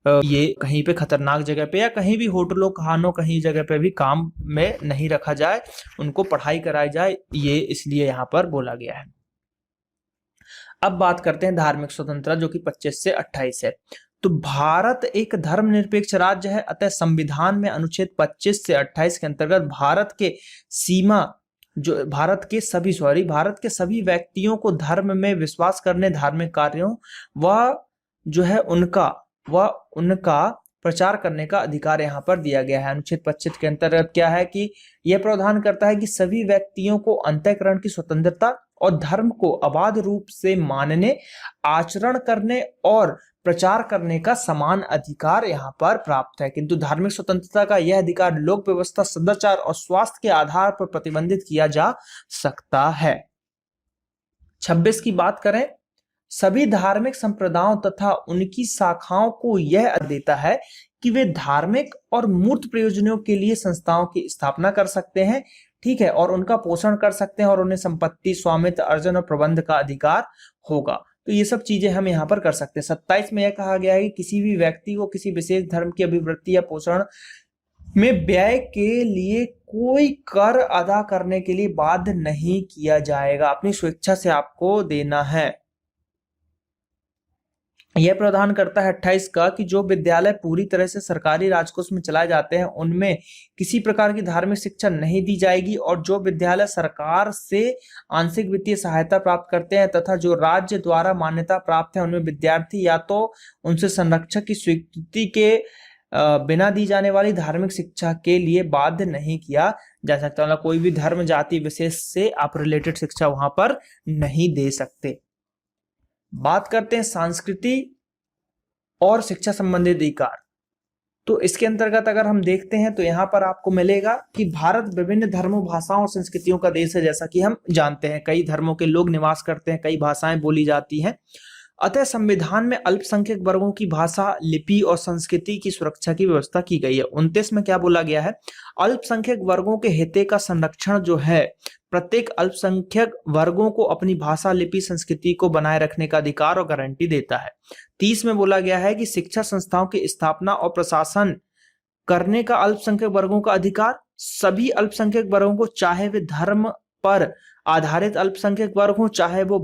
ये कहीं पे खतरनाक जगह पे या कहीं भी होटलों, खानों, कहीं जगह पे भी काम में नहीं रखा जाए, उनको पढ़ाई कराई जाए, ये इसलिए यहाँ पर बोला गया है। अब बात करते हैं धार्मिक स्वतंत्रता, जो कि 25 से 28 है। तो भारत एक धर्मनिरपेक्ष राज्य है, अतः संविधान में अनुच्छेद 25 से 28 के अंतर्गत भारत के सभी व्यक्तियों को धर्म में विश्वास करने, धार्मिक कार्यों व उनका प्रचार करने का अधिकार यहाँ पर दिया गया है। अनुच्छेद 25 के अंतर्गत क्या है कि यह प्रावधान करता है कि सभी व्यक्तियों को अंतःकरण की स्वतंत्रता और धर्म को अबाध रूप से मानने, आचरण करने और प्रचार करने का समान अधिकार यहाँ पर प्राप्त है। किंतु धार्मिक स्वतंत्रता का यह अधिकार लोक व्यवस्था, सदाचार और स्वास्थ्य के आधार पर प्रतिबंधित किया जा सकता है। 26 की बात करें, सभी धार्मिक संप्रदायों तथा उनकी शाखाओं को यह देता है कि वे धार्मिक और मूर्त प्रयोजनों के लिए संस्थाओं की स्थापना कर सकते हैं, ठीक है, और उनका पोषण कर सकते हैं और उन्हें संपत्ति, स्वामित्व, अर्जन और प्रबंध का अधिकार होगा। तो ये सब चीजें हम यहाँ पर कर सकते हैं। 27 में यह कहा गया है कि किसी भी व्यक्ति को किसी विशेष धर्म की अभिवृत्ति या पोषण में व्यय के लिए कोई कर अदा करने के लिए बाध्य नहीं किया जाएगा, अपनी स्वेच्छा से आपको देना है। यह प्रावधान करता है 28 का कि जो विद्यालय पूरी तरह से सरकारी राजकोष में चलाए जाते हैं उनमें किसी प्रकार की धार्मिक शिक्षा नहीं दी जाएगी, और जो विद्यालय सरकार से आंशिक वित्तीय सहायता प्राप्त करते हैं तथा जो राज्य द्वारा मान्यता प्राप्त है, उनमें विद्यार्थी या तो उनसे संरक्षक की स्वीकृति के बिना दी जाने वाली धार्मिक शिक्षा के लिए बाध्य नहीं किया जा सकता। मतलब कोई भी धर्म, जाति विशेष से आप रिलेटेड शिक्षा वहां पर नहीं दे सकते। बात करते हैं संस्कृति और शिक्षा संबंधी अधिकार। तो इसके अंतर्गत अगर हम देखते हैं तो यहाँ पर आपको मिलेगा कि भारत विभिन्न धर्मों, भाषाओं और संस्कृतियों का देश है। जैसा कि हम जानते हैं, कई धर्मों के लोग निवास करते हैं, कई भाषाएं बोली जाती हैं। अतः संविधान में अल्पसंख्यक वर्गों की भाषा, लिपि और संस्कृति की सुरक्षा की व्यवस्था की गई है। 29 में क्या बोला गया है, अल्पसंख्यक वर्गों के हित का संरक्षण जो है, प्रत्येक अल्पसंख्यक वर्गों को अपनी भाषा, लिपि, संस्कृति को बनाए रखने का अधिकार और गारंटी देता है। 30 में बोला गया है कि शिक्षा संस्थाओं की स्थापना और प्रशासन करने का अल्पसंख्यक वर्गों का अधिकार। सभी अल्पसंख्यक वर्गों को, चाहे वे धर्म पर आधारित अल्पसंख्यक वर्ग हो, चाहे वो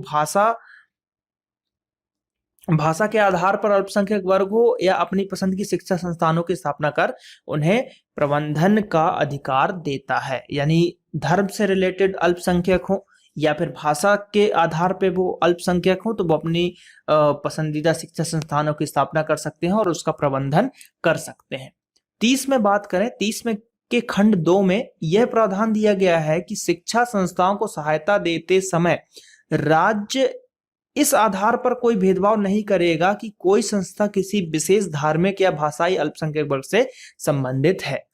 भाषा के आधार पर अल्पसंख्यक वर्ग हो, या अपनी पसंद की शिक्षा संस्थानों की स्थापना कर उन्हें प्रबंधन का अधिकार देता है। यानी धर्म से रिलेटेड अल्पसंख्यक हो या फिर भाषा के आधार पे वो अल्पसंख्यक हो तो वो अपनी पसंदीदा शिक्षा संस्थानों की स्थापना कर सकते हैं और उसका प्रबंधन कर सकते हैं। 30 में बात करें, 30 में के खंड 2 में यह प्रावधान दिया गया है कि शिक्षा संस्थाओं को सहायता देते समय राज्य इस आधार पर कोई भेदभाव नहीं करेगा कि कोई संस्था किसी विशेष धार्मिक या भाषाई अल्पसंख्यक वर्ग से संबंधित है।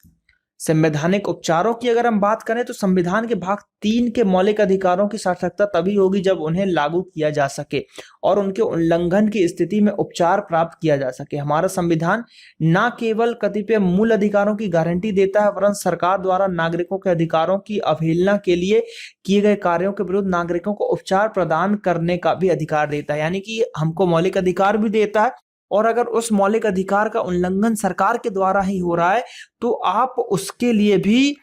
संवैधानिक उपचारों की अगर हम बात करें तो संविधान के भाग 3 के मौलिक अधिकारों की सार्थकता तभी होगी जब उन्हें लागू किया जा सके और उनके उल्लंघन की स्थिति में उपचार प्राप्त किया जा सके। हमारा संविधान न केवल कतिपय मूल अधिकारों की गारंटी देता है वरन सरकार द्वारा नागरिकों के अधिकारों की अवहेलना के लिए किए गए कार्यों के विरुद्ध नागरिकों को उपचार प्रदान करने का भी अधिकार देता है। यानी कि हमको मौलिक अधिकार भी देता है और अगर उस मौलिक अधिकार का उल्लंघन सरकार के द्वारा ही हो रहा है तो आप उसके लिए भी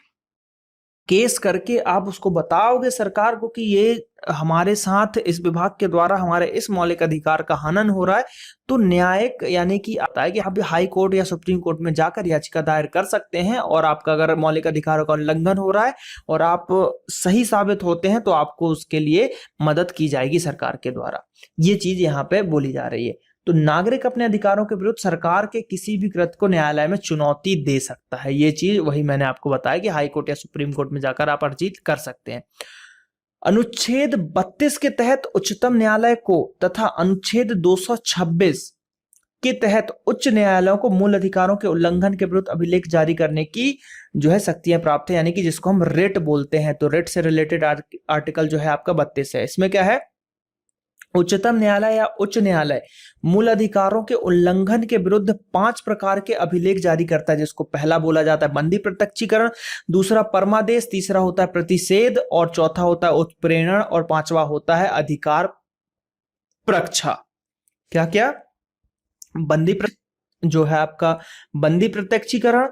केस करके आप उसको बताओगे सरकार को कि ये हमारे साथ इस विभाग के द्वारा हमारे इस मौलिक अधिकार का हनन हो रहा है, तो न्यायिक यानी कि आता है कि आप हाई कोर्ट या सुप्रीम कोर्ट में जाकर याचिका दायर कर सकते हैं और आपका अगर मौलिक अधिकारों का उल्लंघन हो रहा है और आप सही साबित होते हैं तो आपको उसके लिए मदद की जाएगी सरकार के द्वारा। ये चीज यहाँ पे बोली जा रही है। तो नागरिक अपने अधिकारों के विरुद्ध सरकार के किसी भी कृत्य को न्यायालय में चुनौती दे सकता है। ये चीज वही मैंने आपको बताया कि हाई कोर्ट या सुप्रीम कोर्ट में जाकर आप अर्जी कर सकते हैं। अनुच्छेद 32 के तहत उच्चतम न्यायालय को तथा अनुच्छेद 226 के तहत उच्च न्यायालयों को मूल अधिकारों के उल्लंघन के विरुद्ध अभिलेख जारी करने की जो है शक्तियां प्राप्त है, यानी कि जिसको हम रिट बोलते हैं। तो रिट से रिलेटेड आर्टिकल जो है आपका 32 है। इसमें क्या है, उच्चतम न्यायालय या उच्च न्यायालय मूल अधिकारों के उल्लंघन के विरुद्ध 5 प्रकार के अभिलेख जारी करता है, जिसको पहला बोला जाता है बंदी प्रत्यक्षीकरण, दूसरा परमादेश, तीसरा होता है प्रतिषेध और चौथा होता है उत्प्रेरण और पांचवा होता है अधिकार प्रक्षा। क्या क्या? जो है आपका बंदी प्रत्यक्षीकरण,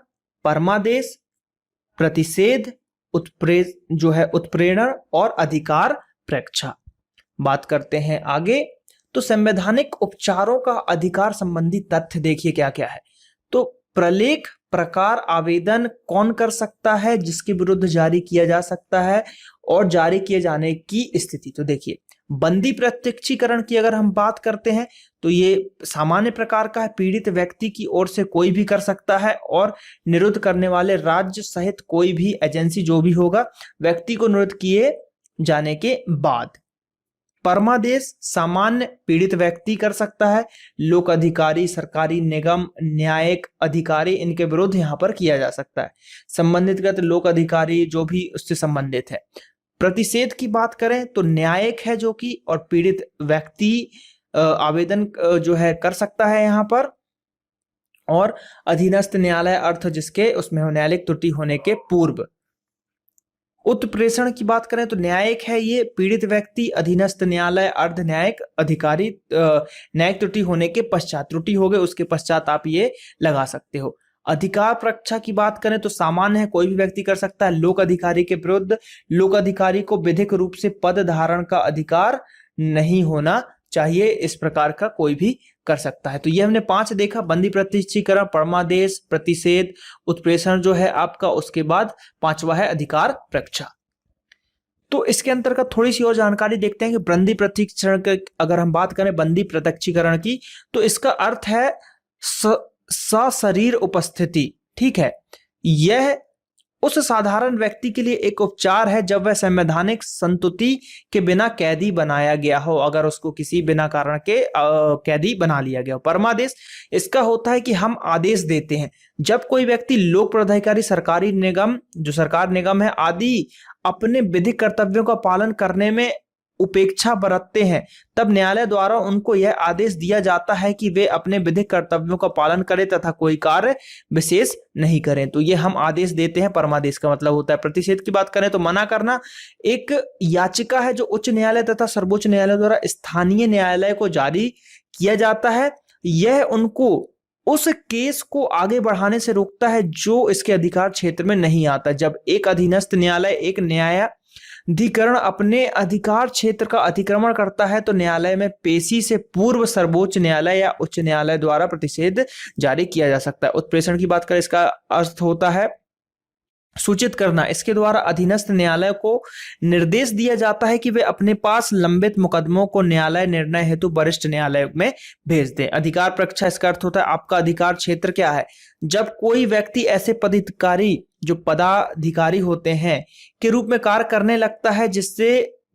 परमादेश, प्रतिषेध, उत्प्रेरण और अधिकार प्रक्षा। बात करते हैं आगे। तो संवैधानिक उपचारों का अधिकार संबंधी तथ्य देखिए क्या क्या है। तो प्रलेख प्रकार आवेदन कौन कर सकता है, जिसके विरुद्ध जारी किया जा सकता है और जारी किए जाने की स्थिति। तो देखिए बंदी प्रत्यक्षीकरण की अगर हम बात करते हैं तो ये सामान्य प्रकार का है, पीड़ित व्यक्ति की ओर से कोई भी कर सकता है और निरुद्ध करने वाले राज्य सहित कोई भी एजेंसी जो भी होगा व्यक्ति को निरुद्ध किए जाने के बाद। परमादेश सामान्य पीड़ित व्यक्ति कर सकता है, लोक अधिकारी, सरकारी निगम, न्यायिक अधिकारी इनके विरुद्ध यहाँ पर किया जा सकता है। संबंधित लोक अधिकारी जो भी उससे संबंधित है। प्रतिषेध की बात करें तो न्यायिक है जो कि और पीड़ित व्यक्ति आवेदन जो है कर सकता है यहाँ पर। और अधीनस्थ न्यायालय अर्थ जिसके उसमें न्यायालयिक त्रुटि होने के पूर्व। उत्प्रेषण की बात करें तो न्यायिक है ये, पीड़ित व्यक्ति, अधीनस्थ न्यायालय, अर्ध न्यायिक अधिकारी न्यायिक त्रुटि होने के पश्चात, त्रुटि हो गए उसके पश्चात आप ये लगा सकते हो। अधिकार प्रक्षा की बात करें तो सामान्य है, कोई भी व्यक्ति कर सकता है। लोक अधिकारी के विरुद्ध, लोक अधिकारी को विधिक रूप से पद धारण का अधिकार नहीं होना चाहिए, इस प्रकार का कोई भी कर सकता है। तो ये हमने 5 देखा, बंदी प्रत्यक्षीकरण, परमादेश, प्रतिषेध, उत्प्रेषण जो है आपका, उसके बाद 5वां है अधिकार प्रक्षा। तो इसके अंतर्गत थोड़ी सी और जानकारी देखते हैं कि बंदी प्रत्यक्षीकरण की अगर हम बात करें, बंदी प्रत्यक्षीकरण की, तो इसका अर्थ है सशरीर उपस्थिति। ठीक है, यह उस साधारण व्यक्ति के लिए एक उपचार है जब वह संवैधानिक संतुति के बिना कैदी बनाया गया हो, अगर उसको किसी बिना कारण के कैदी बना लिया गया हो। परमादेश इसका होता है कि हम आदेश देते हैं जब कोई व्यक्ति लोक प्राधिकारी, सरकारी निगम, जो सरकार निगम है आदि अपने विधिक कर्तव्यों का पालन करने में उपेक्षा बरतते हैं, तब न्यायालय द्वारा उनको यह आदेश दिया जाता है कि वे अपने विधिक कर्तव्यों का पालन करें तथा कोई कार्य विशेष नहीं करें। तो ये हम आदेश देते हैं, परमादेश का मतलब होता है। प्रतिषेध की बात करें तो मना करना, एक याचिका है जो उच्च न्यायालय तथा सर्वोच्च न्यायालय द्वारा स्थानीय न्यायालय को जारी किया जाता है। यह उनको उस केस को आगे बढ़ाने से रोकता है जो इसके अधिकार क्षेत्र में नहीं आता। जब एक अधीनस्थ न्यायालय, एक न्यायाधिकरण अपने अधिकार क्षेत्र का अतिक्रमण करता है तो न्यायालय में पेशी से पूर्व सर्वोच्च न्यायालय या उच्च न्यायालय द्वारा प्रतिषेध जारी किया जा सकता है। उत्प्रेषण की बात करें, इसका अर्थ होता है सूचित करना, इसके द्वारा अधीनस्थ न्यायालय को निर्देश दिया जाता है कि वे अपने पास लंबित मुकदमों को न्यायालय निर्णय हेतु वरिष्ठ न्यायालय में भेज दें। अधिकार परीक्षा, इसका अर्थ होता है आपका अधिकार क्षेत्र क्या है। जब कोई व्यक्ति ऐसे पदाधिकारी, जो पदाधिकारी होते हैं, के रूप में कार्य करने लगता है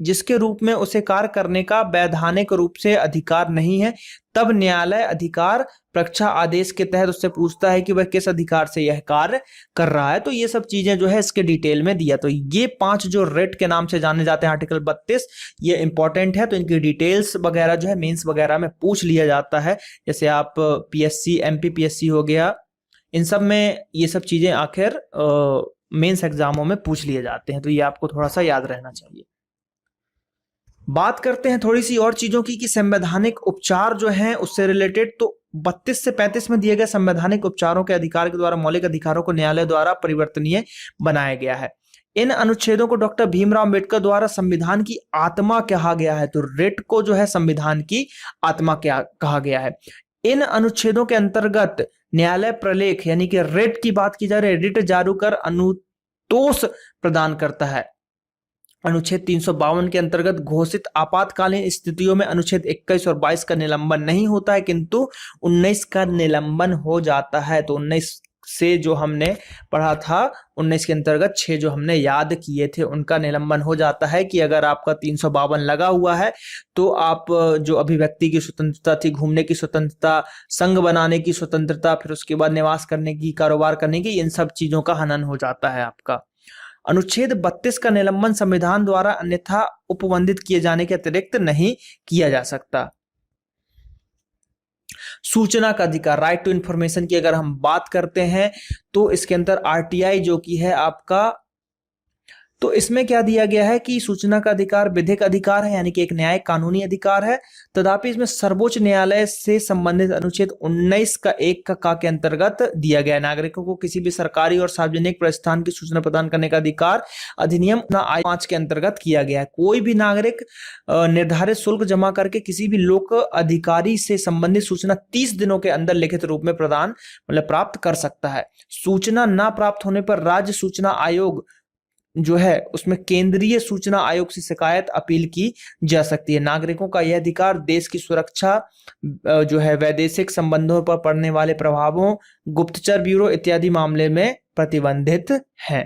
जिसके रूप में उसे कार्य करने का वैधानिक रूप से अधिकार नहीं है, तब न्यायालय अधिकार परीक्षा आदेश के तहत उससे पूछता है कि वह किस अधिकार से यह कार्य कर रहा है। तो ये सब चीजें जो है इसके डिटेल में दिया। तो ये 5 जो रेट के नाम से जाने जाते हैं आर्टिकल 32, ये इंपॉर्टेंट है। तो इनकी डिटेल्स वगैरह जो है मेंस वगैरह में पूछ लिया जाता है। जैसे आप पीएससी, एमपीपीएससी हो गया, इन सब में ये सब चीजें आखिर मेंस एग्जामों में पूछ लिए जाते हैं। तो ये आपको थोड़ा सा याद रहना चाहिए। बात करते हैं थोड़ी सी और चीजों की कि संवैधानिक उपचार जो है उससे रिलेटेड। तो 32 से 35 में दिए गए संवैधानिक उपचारों के अधिकार के द्वारा मौलिक अधिकारों को न्यायालय द्वारा परिवर्तनीय बनाया गया है। इन अनुच्छेदों को डॉक्टर भीमराव अंबेडकर द्वारा संविधान की आत्मा कहा गया है। तो रिट को जो है संविधान की आत्मा क्या कहा गया है। इन अनुच्छेदों के अंतर्गत न्यायालय प्रलेख यानी कि रिट की बात की जा रही है, रिट जारी कर अनुतोष प्रदान करता है। अनुच्छेद 352 के अंतर्गत घोषित आपातकालीन स्थितियों में अनुच्छेद 21 और 22 का निलंबन नहीं होता है, किंतु 19 का निलंबन हो जाता है। तो 19 से जो हमने पढ़ा था, 19 के अंतर्गत 6 जो हमने याद किए थे उनका निलंबन हो जाता है कि अगर आपका 352 लगा हुआ है तो आप जो अभिव्यक्ति की स्वतंत्रता थी, घूमने की स्वतंत्रता, संघ बनाने की स्वतंत्रता, फिर उसके बाद निवास करने की, कारोबार करने की, इन सब चीजों का हनन हो जाता है आपका। अनुच्छेद 32 का निलंबन संविधान द्वारा अन्यथा उपबंधित किए जाने के अतिरिक्त नहीं किया जा सकता। सूचना का अधिकार, राइट टू इंफॉर्मेशन की अगर हम बात करते हैं तो इसके अंदर आरटीआई जो की है आपका, तो इसमें क्या दिया गया है कि सूचना का अधिकार विधिक अधिकार है, यानी कि एक न्यायिक कानूनी अधिकार है। तथापि इसमें सर्वोच्च न्यायालय से संबंधित अनुच्छेद 19 का 1 का के अंतर्गत दिया गया है। नागरिकों को किसी भी सरकारी और सार्वजनिक प्रतिष्ठान की सूचना प्रदान करने का अधिकार अधिनियम 5 के अंतर्गत किया गया है। कोई भी नागरिक निर्धारित शुल्क जमा करके किसी भी लोक अधिकारी से संबंधित सूचना 30 दिनों के अंदर लिखित रूप में प्राप्त कर सकता है। सूचना न प्राप्त होने पर राज्य सूचना आयोग जो है उसमें केंद्रीय सूचना आयोग से शिकायत अपील की जा सकती है। नागरिकों का यह अधिकार देश की सुरक्षा जो है, वैदेशिक संबंधों पर पड़ने वाले प्रभावों, गुप्तचर ब्यूरो इत्यादि मामले में प्रतिबंधित है।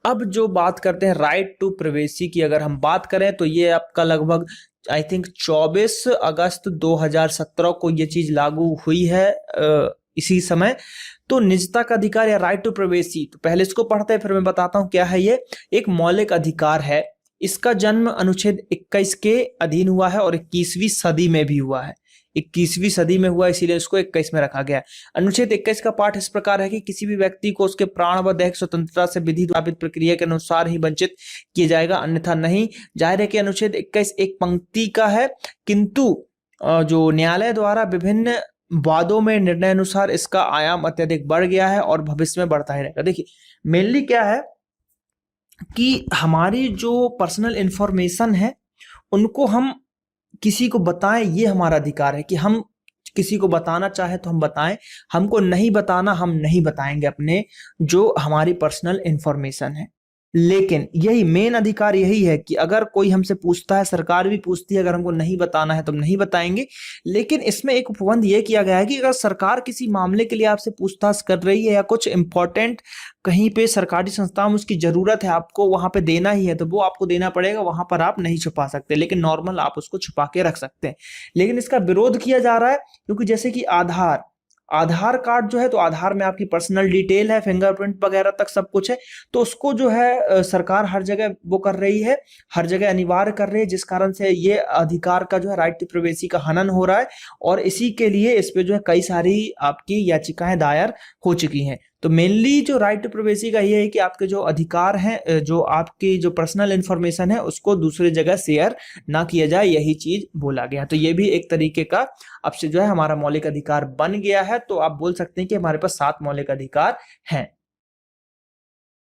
अब जो बात करते हैं राइट टू प्राइवेसी की अगर हम बात करें तो ये आपका लगभग आई थिंक 24 अगस्त 2017 को ये चीज लागू हुई है इसी समय। तो निजता का अधिकार या राइट टू प्राइवेसी, तो पहले इसको पढ़ते हैं फिर मैं बताता हूं क्या है। ये एक मौलिक अधिकार है। इसका जन्म अनुच्छेद 21 के अधीन हुआ है और 21वीं सदी में भी हुआ है। 21वीं सदी में हुआ इसीलिए इसको 21 में रखा गया। अनुच्छेद 21 का पाठ इस प्रकार है कि किसी भी व्यक्ति को उसके प्राण व दैहिक स्वतंत्रता से विधि स्थापित प्रक्रिया के अनुसार ही वंचित किया जाएगा, अन्यथा नहीं। जाहिर है कि अनुच्छेद 21 एक पंक्ति का है, किंतु जो न्यायालय द्वारा विभिन्न वादों में निर्णय अनुसार इसका आयाम अत्यधिक बढ़ गया है और भविष्य में बढ़ता ही रहेगा। देखिए मेनली क्या है कि हमारी जो पर्सनल इंफॉर्मेशन है उनको हम किसी को बताएं, ये हमारा अधिकार है कि हम किसी को बताना चाहे तो हम बताएं, हमको नहीं बताना हम नहीं बताएंगे अपने जो हमारी पर्सनल इंफॉर्मेशन है। लेकिन यही मेन अधिकार यही है कि अगर कोई हमसे पूछता है, सरकार भी पूछती है, अगर हमको नहीं बताना है तो हम नहीं बताएंगे। लेकिन इसमें एक उपबंध यह किया गया है कि अगर सरकार किसी मामले के लिए आपसे पूछताछ कर रही है या कुछ इंपॉर्टेंट कहीं पे सरकारी संस्था में उसकी जरूरत है, आपको वहां पे देना ही है, तो वो आपको देना पड़ेगा, वहां पर आप नहीं छुपा सकते। लेकिन नॉर्मल आप उसको छुपा के रख सकते हैं। लेकिन इसका विरोध किया जा रहा है क्योंकि जैसे कि आधार कार्ड जो है, तो आधार में आपकी पर्सनल डिटेल है, फिंगरप्रिंट वगैरह तक सब कुछ है, तो उसको जो है सरकार हर जगह वो कर रही है, हर जगह अनिवार्य कर रही है, जिस कारण से ये अधिकार का जो है राइट टू प्राइवेसी का हनन हो रहा है। और इसी के लिए इस पे जो है कई सारी आपकी याचिकाएं दायर हो चुकी हैं। तो मेनली जो राइट टू प्राइवेसी का ये है कि आपके जो अधिकार हैं, जो आपकी जो पर्सनल इंफॉर्मेशन है उसको दूसरी जगह शेयर ना किया जाए, यही चीज बोला गया। तो ये भी एक तरीके का अब से जो है हमारा मौलिक अधिकार बन गया है। तो आप बोल सकते हैं कि हमारे पास 7 मौलिक अधिकार हैं।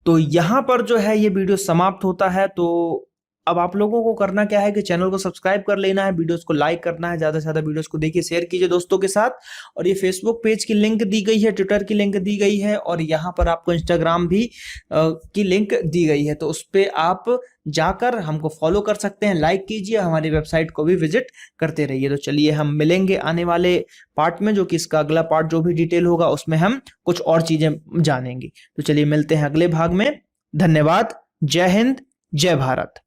तो यहां पर जो है ये वीडियो समाप्त होता है। तो अब आप लोगों को करना क्या है कि चैनल को सब्सक्राइब कर लेना है, वीडियोस को लाइक करना है, ज्यादा से ज्यादा वीडियोस को देखिए, शेयर कीजिए दोस्तों के साथ। और ये फेसबुक पेज की लिंक दी गई है, ट्विटर की लिंक दी गई है, और यहाँ पर आपको इंस्टाग्राम भी की लिंक दी गई है। तो उस पर आप जाकर हमको फॉलो कर सकते हैं, लाइक कीजिए, हमारी वेबसाइट को भी विजिट करते रहिए। तो चलिए हम मिलेंगे आने वाले पार्ट में, जो कि इसका अगला पार्ट जो भी डिटेल होगा उसमें हम कुछ और चीजें जानेंगे। तो चलिए मिलते हैं अगले भाग में। धन्यवाद। जय हिंद, जय भारत।